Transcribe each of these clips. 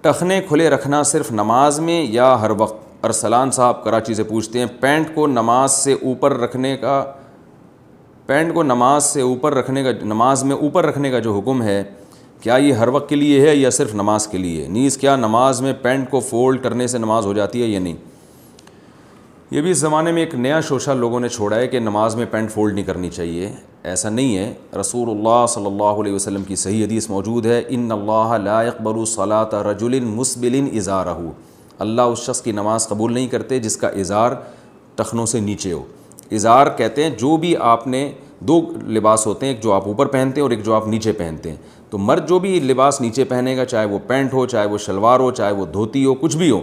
ٹخنے کھلے رکھنا صرف نماز میں یا ہر وقت؟ ارسلان صاحب کراچی سے پوچھتے ہیں پینٹ کو نماز میں اوپر رکھنے کا جو حکم ہے کیا یہ ہر وقت کے لیے ہے یا صرف نماز کے لیے؟ نیز کیا نماز میں پینٹ کو فولڈ کرنے سے نماز ہو جاتی ہے یا نہیں؟ یہ بھی اس زمانے میں ایک نیا شوشہ لوگوں نے چھوڑا ہے کہ نماز میں پینٹ فولڈ نہیں کرنی چاہیے. ایسا نہیں ہے. رسول اللہ صلی اللہ علیہ وسلم کی صحیح حدیث موجود ہے، ان اللہ لا يقبل صلاة رجل مسبل ازارہ، اللہ اس شخص کی نماز قبول نہیں کرتے جس کا ازار ٹخنوں سے نیچے ہو. ازار کہتے ہیں جو بھی آپ نے دو لباس ہوتے ہیں، ایک جو آپ اوپر پہنتے ہیں اور ایک جو آپ نیچے پہنتے ہیں. تو مرد جو بھی لباس نیچے پہنے گا، چاہے وہ پینٹ ہو، چاہے وہ شلوار ہو، چاہے وہ دھوتی ہو، کچھ بھی ہو،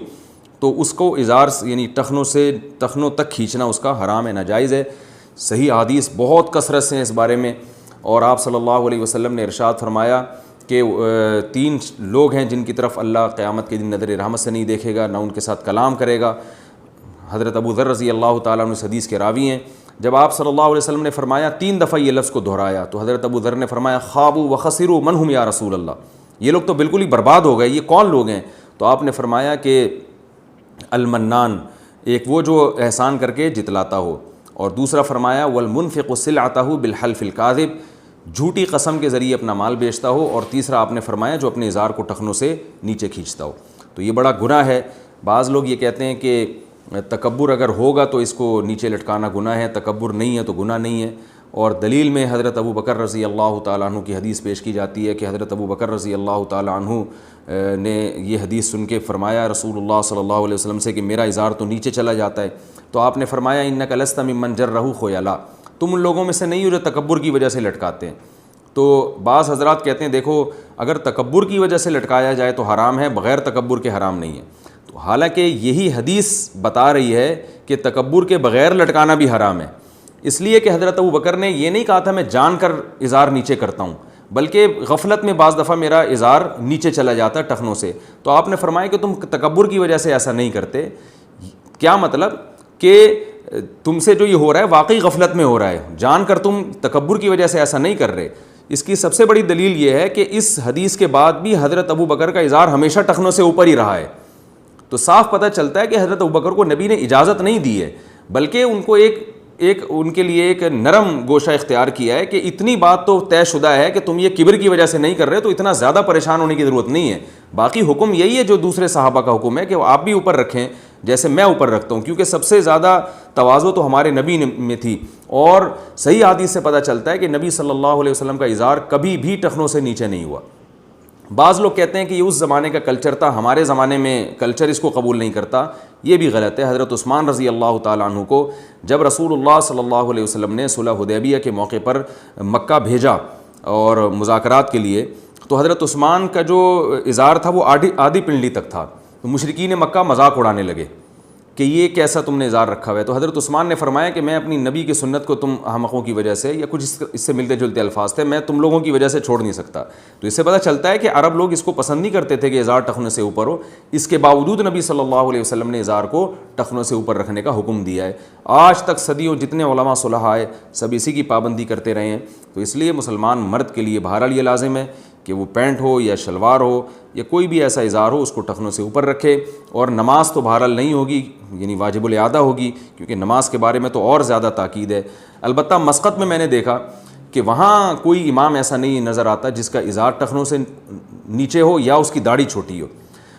تو اس کو ازار یعنی ٹخنوں تک کھینچنا اس کا حرام ہے، ناجائز ہے. صحیح حدیث بہت کثرت سے ہیں اس بارے میں. اور آپ صلی اللہ علیہ وسلم نے ارشاد فرمایا کہ 3 لوگ ہیں جن کی طرف اللہ قیامت کے دن نظر رحمت سے نہیں دیکھے گا، نہ ان کے ساتھ کلام کرے گا. حضرت ابو ذر رضی اللہ تعالیٰ عنہ اس حدیث کے راوی ہیں. جب آپ صلی اللہ علیہ وسلم نے فرمایا 3 دفعہ یہ لفظ کو دہرایا تو حضرت ابو ذر نے فرمایا خابوا وخسروا من هم یا رسول اللہ، یہ لوگ تو بالکل ہی برباد ہو گئے، یہ کون لوگ ہیں؟ تو آپ نے فرمایا کہ المنان، ایک وہ جو احسان کر کے جتلاتا ہو، اور دوسرا فرمایا والمنفق سلعتہ بالحلف الکاذب، جھوٹی قسم کے ذریعے اپنا مال بیچتا ہو، اور تیسرا آپ نے فرمایا جو اپنے ازار کو ٹخنوں سے نیچے کھینچتا ہو. تو یہ بڑا گناہ ہے. بعض لوگ یہ کہتے ہیں کہ تکبر اگر ہوگا تو اس کو نیچے لٹکانا گناہ ہے، تکبر نہیں ہے تو گناہ نہیں ہے. اور دلیل میں حضرت ابو بکر رضی اللہ تعالیٰ عنہ کی حدیث پیش کی جاتی ہے کہ حضرت ابو بکر رضی اللہ تعالیٰ عنہ نے یہ حدیث سن کے فرمایا رسول اللہ صلی اللہ علیہ وسلم سے کہ میرا ازار تو نیچے چلا جاتا ہے. تو آپ نے فرمایا انک لست ممن جرہ خیلا، تم ان لوگوں میں سے نہیں ہو جو تکبر کی وجہ سے لٹکاتے ہیں. تو بعض حضرات کہتے ہیں دیکھو اگر تکبر کی وجہ سے لٹکایا جائے تو حرام ہے، بغیر تکبر کے حرام نہیں ہے. تو حالانکہ یہی حدیث بتا رہی ہے کہ تکبر کے بغیر لٹکانا بھی حرام ہے، اس لیے کہ حضرت ابو بکر نے یہ نہیں کہا تھا میں جان کر ازار نیچے کرتا ہوں، بلکہ غفلت میں بعض دفعہ میرا ازار نیچے چلا جاتا ہے ٹخنوں سے. تو آپ نے فرمایا کہ تم تکبر کی وجہ سے ایسا نہیں کرتے. کیا مطلب کہ تم سے جو یہ ہو رہا ہے واقعی غفلت میں ہو رہا ہے، جان کر تم تکبر کی وجہ سے ایسا نہیں کر رہے. اس کی سب سے بڑی دلیل یہ ہے کہ اس حدیث کے بعد بھی حضرت ابو بکر کا ازار ہمیشہ ٹخنوں سے اوپر ہی رہا ہے. تو صاف پتہ چلتا ہے کہ حضرت ابو بکر کو نبی نے اجازت نہیں دی ہے، بلکہ ان کو ان کے لیے ایک نرم گوشہ اختیار کیا ہے کہ اتنی بات تو طے شدہ ہے کہ تم یہ کبر کی وجہ سے نہیں کر رہے تو اتنا زیادہ پریشان ہونے کی ضرورت نہیں ہے. باقی حکم یہی ہے جو دوسرے صحابہ کا حکم ہے کہ آپ بھی اوپر رکھیں جیسے میں اوپر رکھتا ہوں، کیونکہ سب سے زیادہ تواضع تو ہمارے نبی میں تھی. اور صحیح حدیث سے پتہ چلتا ہے کہ نبی صلی اللہ علیہ وسلم کا ازار کبھی بھی ٹخنوں سے نیچے نہیں ہوا. بعض لوگ کہتے ہیں کہ یہ اس زمانے کا کلچر تھا، ہمارے زمانے میں کلچر اس کو قبول نہیں کرتا. یہ بھی غلط ہے. حضرت عثمان رضی اللہ تعالیٰ عنہ کو جب رسول اللہ صلی اللہ علیہ وسلم نے صلح حدیبیہ کے موقع پر مکہ بھیجا اور مذاکرات کے لیے، تو حضرت عثمان کا جو ازار تھا وہ آدھی پنڈلی تک تھا. تو مشرکین مکہ مذاق اڑانے لگے کہ یہ کیسا تم نے ازار رکھا ہوا ہے. تو حضرت عثمان نے فرمایا کہ میں اپنی نبی کی سنت کو تم احمقوں کی وجہ سے، یا کچھ اس سے ملتے جلتے الفاظ تھے، میں تم لوگوں کی وجہ سے چھوڑ نہیں سکتا. تو اس سے پتہ چلتا ہے کہ عرب لوگ اس کو پسند نہیں کرتے تھے کہ ازار ٹخنوں سے اوپر ہو. اس کے باوجود نبی صلی اللہ علیہ وسلم نے ازار کو ٹخنوں سے اوپر رکھنے کا حکم دیا ہے. آج تک صدیوں جتنے علماء صلحاء آئے سب اسی کی پابندی کرتے رہے ہیں. تو اس لیے مسلمان مرد کے لیے بہرحال یہ لازم ہے کہ وہ پینٹ ہو یا شلوار ہو یا کوئی بھی ایسا ازار ہو اس کو ٹخنوں سے اوپر رکھے. اور نماز تو بہرحال نہیں ہوگی، یعنی واجب الاعادہ ہوگی، کیونکہ نماز کے بارے میں تو اور زیادہ تاکید ہے. البتہ مسقط میں نے دیکھا کہ وہاں کوئی امام ایسا نہیں نظر آتا جس کا ازار ٹخنوں سے نیچے ہو یا اس کی داڑھی چھوٹی ہو.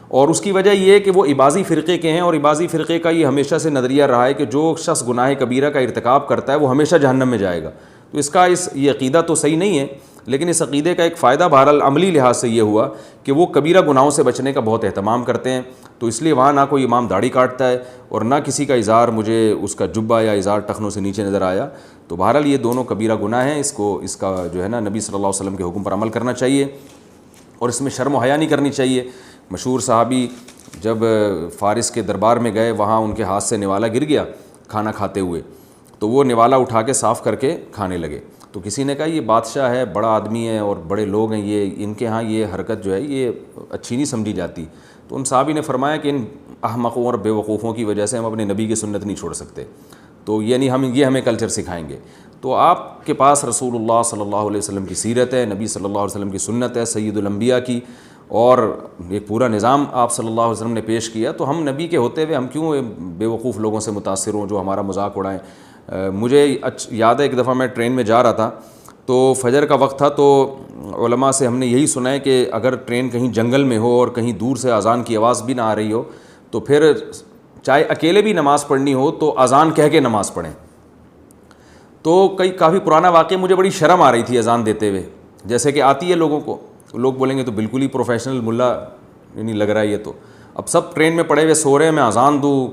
اور اس کی وجہ یہ ہے کہ وہ اباضی فرقے کے ہیں، اور اباضی فرقے کا یہ ہمیشہ سے نظریہ رہا ہے کہ جو شخص گناہ کبیرہ کا ارتکاب کرتا ہے وہ ہمیشہ جہنم میں جائے گا. تو اس کا یہ عقیدہ تو صحیح نہیں ہے، لیکن اس عقیدے کا ایک فائدہ بہرحال عملی لحاظ سے یہ ہوا کہ وہ کبیرہ گناہوں سے بچنے کا بہت اہتمام کرتے ہیں. تو اس لیے وہاں نہ کوئی امام داڑھی کاٹتا ہے اور نہ کسی کا ازار مجھے اس کا جبہ یا ازار ٹخنوں سے نیچے نظر آیا. تو بہرحال یہ دونوں کبیرہ گناہ ہیں. اس کا جو ہے نا نبی صلی اللہ علیہ وسلم کے حکم پر عمل کرنا چاہیے اور اس میں شرم و حیا نہیں کرنی چاہیے. مشہور صحابی جب فارس کے دربار میں گئے، وہاں ان کے ہاتھ سے نوالا گر گیا کھانا کھاتے ہوئے، تو وہ نوالا اٹھا کے صاف کر کے کھانے لگے. تو کسی نے کہا یہ بادشاہ ہے، بڑا آدمی ہے اور بڑے لوگ ہیں، یہ ان کے ہاں یہ حرکت جو ہے یہ اچھی نہیں سمجھی جاتی. تو ان صحابی نے فرمایا کہ ان احمقوں اور بے وقوفوں کی وجہ سے ہم اپنے نبی کی سنت نہیں چھوڑ سکتے، تو یعنی ہمیں کلچر سکھائیں گے. تو آپ کے پاس رسول اللہ صلی اللہ علیہ وسلم کی سیرت ہے، نبی صلی اللہ علیہ وسلم کی سنت ہے، سید الانبیاء کی، اور ایک پورا نظام آپ صلی اللہ علیہ وسلم نے پیش کیا، تو ہم نبی کے ہوتے ہوئے ہم کیوں بے وقوف لوگوں سے متاثر ہوں جو ہمارا مذاق اڑائیں. مجھے یاد ہے ایک دفعہ میں ٹرین میں جا رہا تھا تو فجر کا وقت تھا، تو علماء سے ہم نے یہی سنا ہے کہ اگر ٹرین کہیں جنگل میں ہو اور کہیں دور سے اذان کی آواز بھی نہ آ رہی ہو تو پھر چاہے اکیلے بھی نماز پڑھنی ہو تو اذان کہہ کے نماز پڑھیں. تو کافی پرانا واقعہ، مجھے بڑی شرم آ رہی تھی اذان دیتے ہوئے، جیسے کہ آتی ہے لوگوں کو، لوگ بولیں گے تو بالکل ہی پروفیشنل ملا نہیں لگ رہا ہے یہ تو. اب سب ٹرین میں پڑے ہوئے سو رہے ہیں، میں اذان دوں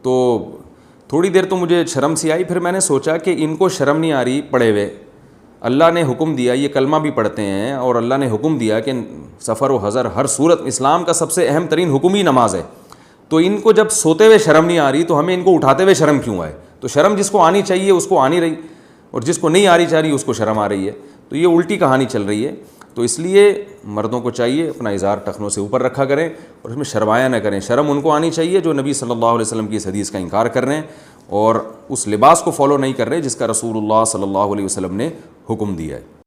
تو تھوڑی دیر تو مجھے شرم سی آئی. پھر میں نے سوچا کہ ان کو شرم نہیں آ رہی پڑے ہوئے، اللہ نے حکم دیا، یہ کلمہ بھی پڑھتے ہیں اور اللہ نے حکم دیا کہ سفر و حضر ہر صورت اسلام کا سب سے اہم ترین حکم ہی نماز ہے. تو ان کو جب سوتے ہوئے شرم نہیں آ رہی تو ہمیں ان کو اٹھاتے ہوئے شرم کیوں آئے؟ تو شرم جس کو آنی چاہیے اس کو آ نہیں رہی، اور جس کو نہیں آ رہی چاہ رہی اس کو شرم آ رہی ہے. تو یہ الٹی کہانی چل رہی ہے. تو اس لیے مردوں کو چاہیے اپنا اظہار ٹخنوں سے اوپر رکھا کریں اور اس میں شرمایا نہ کریں. شرم ان کو آنی چاہیے جو نبی صلی اللہ علیہ وسلم کی اس حدیث کا انکار کر رہے ہیں اور اس لباس کو فالو نہیں کر رہے جس کا رسول اللہ صلی اللہ علیہ وسلم نے حکم دیا ہے.